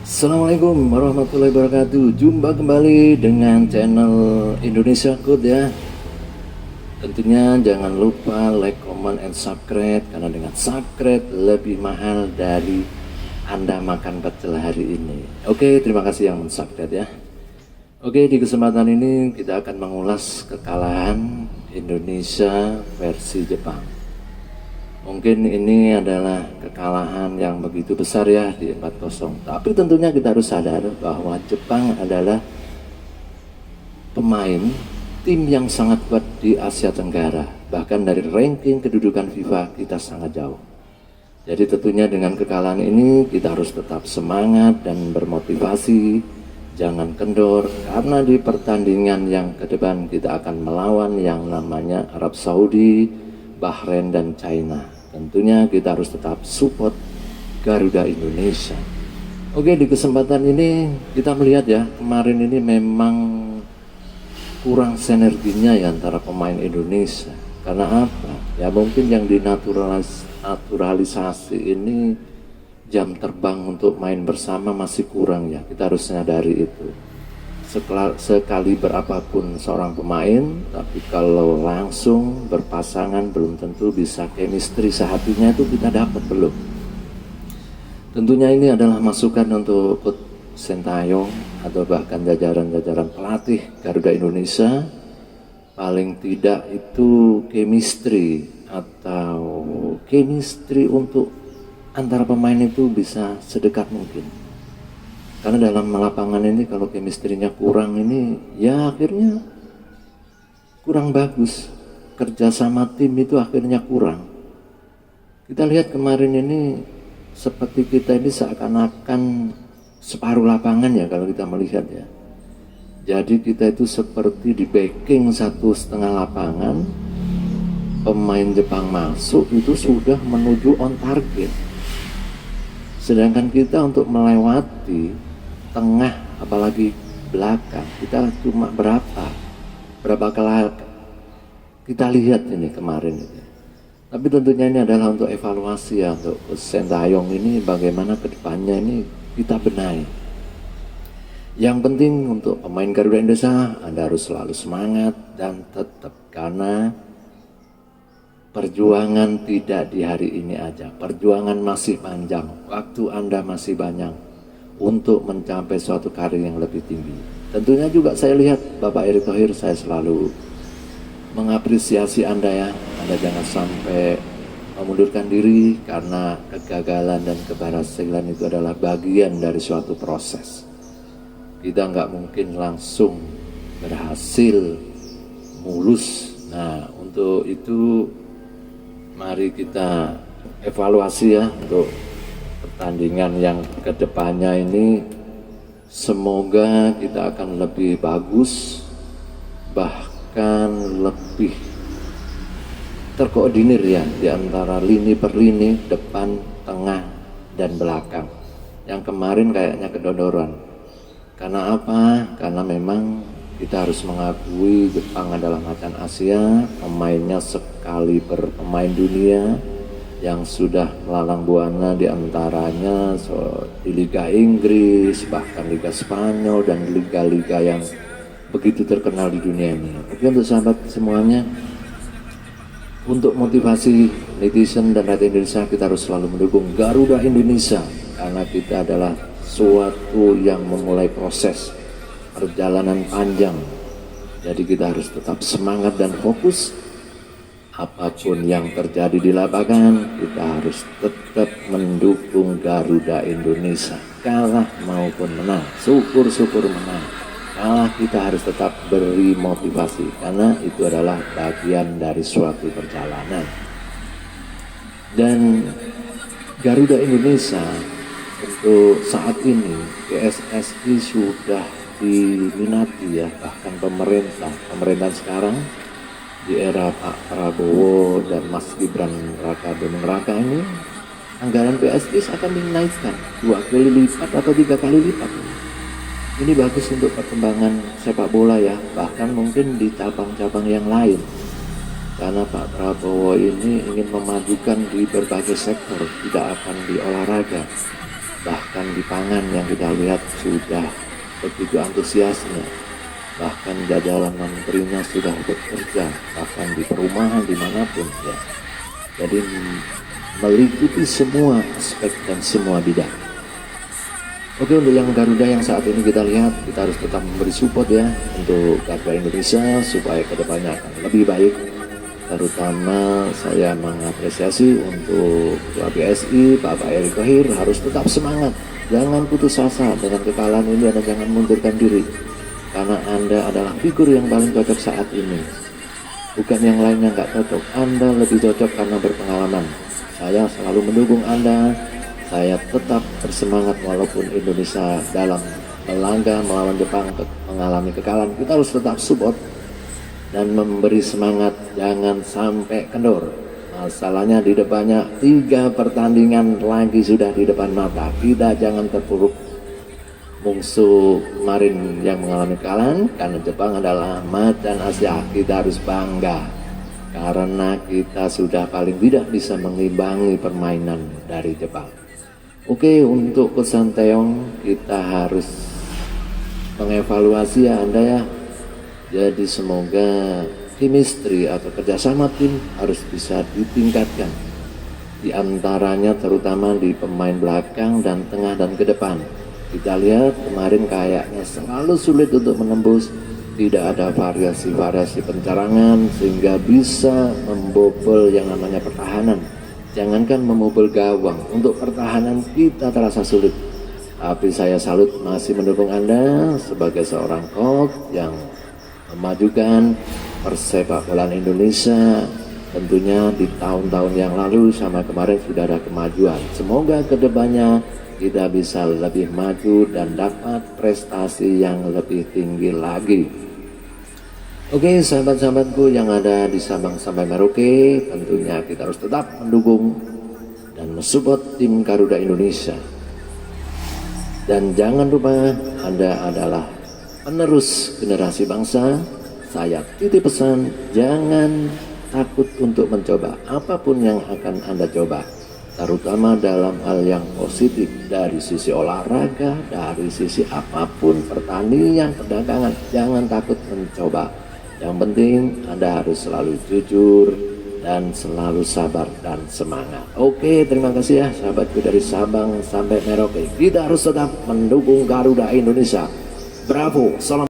Assalamualaikum warahmatullahi wabarakatuh. Jumpa kembali dengan channel Indonesia Code ya. Tentunya jangan lupa like, comment, and subscribe, karena dengan subscribe lebih mahal dari Anda makan pecel hari ini. Oke, terima kasih yang subscribe ya. Oke, di kesempatan ini kita akan mengulas kekalahan Indonesia versi Jepang. Mungkin ini adalah kekalahan yang begitu besar ya di 4-0. Tapi tentunya kita harus sadar bahwa Jepang adalah pemain tim yang sangat kuat di Asia Tenggara. Bahkan dari ranking kedudukan FIFA kita sangat jauh. Jadi tentunya dengan kekalahan ini kita harus tetap semangat dan bermotivasi. Jangan kendor, karena di pertandingan yang ke depan kita akan melawan yang namanya Arab Saudi, Bahrain, dan China. Tentunya kita harus tetap support Garuda Indonesia. Oke, di kesempatan ini kita melihat ya, kemarin ini memang kurang sinerginya ya antara pemain Indonesia. Karena apa? Ya mungkin yang dinaturalisasi ini jam terbang untuk main bersama masih kurang ya. Kita harus menyadari itu. Sekali berapapun seorang pemain, tapi kalau langsung berpasangan belum tentu bisa chemistry sehatinya itu kita dapat belum. Tentunya ini adalah masukan untuk Coach Sintayong atau bahkan jajaran-jajaran pelatih Garuda Indonesia. Paling tidak itu chemistry untuk antara pemain itu bisa sedekat mungkin. Karena dalam lapangan ini kalau chemistry-nya kurang ini ya akhirnya kurang bagus. Kerjasama tim itu akhirnya kurang. Kita lihat kemarin ini seperti kita ini seakan-akan separuh lapangan ya kalau kita melihat ya. Jadi kita itu seperti di backing 1,5 lapangan. Pemain Jepang masuk itu sudah menuju on target. Sedangkan kita untuk melewati tengah apalagi belakang kita cuma berapa kali kita lihat ini kemarin ini. Tapi tentunya ini adalah untuk evaluasi ya untuk Sintayong ini, bagaimana kedepannya ini kita benahi. Yang penting untuk pemain Garuda Indonesia, Anda harus selalu semangat dan tetap, karena perjuangan tidak di hari ini aja. Perjuangan masih panjang, waktu Anda masih banyak untuk mencapai suatu karir yang lebih tinggi. Tentunya juga saya lihat Bapak Erick Thohir, saya selalu mengapresiasi Anda ya. Anda jangan sampai memundurkan diri, karena kegagalan dan keberhasilan itu adalah bagian dari suatu proses. Kita nggak mungkin langsung berhasil mulus. Nah, untuk itu mari kita evaluasi ya untuk pertandingan yang kedepannya ini. Semoga kita akan lebih bagus, bahkan lebih terkoordinir ya di antara lini per lini, depan, tengah, dan belakang. Yang kemarin kayaknya kedodoran. Karena apa? Karena memang kita harus mengakui Jepang adalah macan Asia, pemainnya sekali pemain dunia yang sudah melalang buana, diantaranya di Liga Inggris, bahkan Liga Spanyol, dan liga-liga yang begitu terkenal di dunia ini. Oke, untuk sahabat semuanya, untuk motivasi netizen dan rakyat Indonesia, kita harus selalu mendukung Garuda Indonesia, karena kita adalah suatu yang memulai proses perjalanan panjang. Jadi kita harus tetap semangat dan fokus. Apapun yang terjadi di lapangan, kita harus tetap mendukung Garuda Indonesia. Kalah maupun menang, syukur-syukur menang. Kalah kita harus tetap beri motivasi, karena itu adalah bagian dari suatu perjalanan. Dan Garuda Indonesia untuk saat ini PSSI sudah diminati ya, bahkan pemerintahan sekarang di era Pak Prabowo dan Mas Gibran Raka Buming Raka ini, anggaran PSSI akan dinaikkan 2 kali lipat atau 3 kali lipat. Ini bagus untuk perkembangan sepak bola ya, bahkan mungkin di cabang-cabang yang lain. Karena Pak Prabowo ini ingin memajukan di berbagai sektor, tidak akan di olahraga. Bahkan di pangan yang kita lihat sudah begitu antusiasnya, bahkan jajaran menterinya sudah bekerja, bahkan di perumahan dimanapun ya. Jadi meliputi semua aspek dan semua bidang. Oke, untuk yang Garuda yang saat ini kita lihat, kita harus tetap memberi support ya untuk Garuda Indonesia supaya kedepannya akan lebih baik. Terutama saya mengapresiasi untuk Ketua PSI Bapak Erick Thohir harus tetap semangat, jangan putus asa dengan kekalahan ini dan jangan mundurkan diri, karena Anda adalah figur yang paling cocok saat ini. Bukan yang lainnya nggak cocok, Anda lebih cocok karena berpengalaman. Saya selalu mendukung Anda. Saya tetap bersemangat walaupun Indonesia dalam melangkah melawan Jepang mengalami kekalahan. Kita harus tetap support dan memberi semangat, jangan sampai kendor. Masalahnya di depannya 3 pertandingan lagi sudah di depan mata. Kita jangan terpuruk. Musuh kemarin yang mengalami kekalahan karena Jepang adalah macan Asia. Kita harus bangga karena kita sudah paling tidak bisa mengimbangi permainan dari Jepang. Oke, untuk Coach Sinteyong kita harus mengevaluasi ya Anda ya. Jadi semoga chemistry atau kerjasama tim harus bisa ditingkatkan. Di antaranya terutama di pemain belakang dan tengah dan ke depan. Kita lihat kemarin kayaknya selalu sulit untuk menembus. Tidak ada variasi-variasi pencarangan sehingga bisa membobol yang namanya pertahanan. Jangankan membobol gawang, untuk pertahanan kita terasa sulit. Tapi saya salut masih mendukung Anda sebagai seorang coach yang memajukan persepak bolaan Indonesia. Tentunya di tahun-tahun yang lalu sama kemarin sudah ada kemajuan. Semoga kedepannya kita bisa lebih maju dan dapat prestasi yang lebih tinggi lagi. Oke, sahabat-sahabatku yang ada di Sabang sampai Merauke, tentunya kita harus tetap mendukung dan mensupport tim Garuda Indonesia. Dan jangan lupa Anda adalah penerus generasi bangsa. Saya titip pesan, jangan takut untuk mencoba apapun yang akan Anda coba, terutama dalam hal yang positif dari sisi olahraga, dari sisi apapun, pertanian, perdagangan. Jangan takut mencoba. Yang penting Anda harus selalu jujur dan selalu sabar dan semangat. Oke, terima kasih ya sahabatku dari Sabang sampai Merauke. Kita harus tetap mendukung Garuda Indonesia. Bravo, salam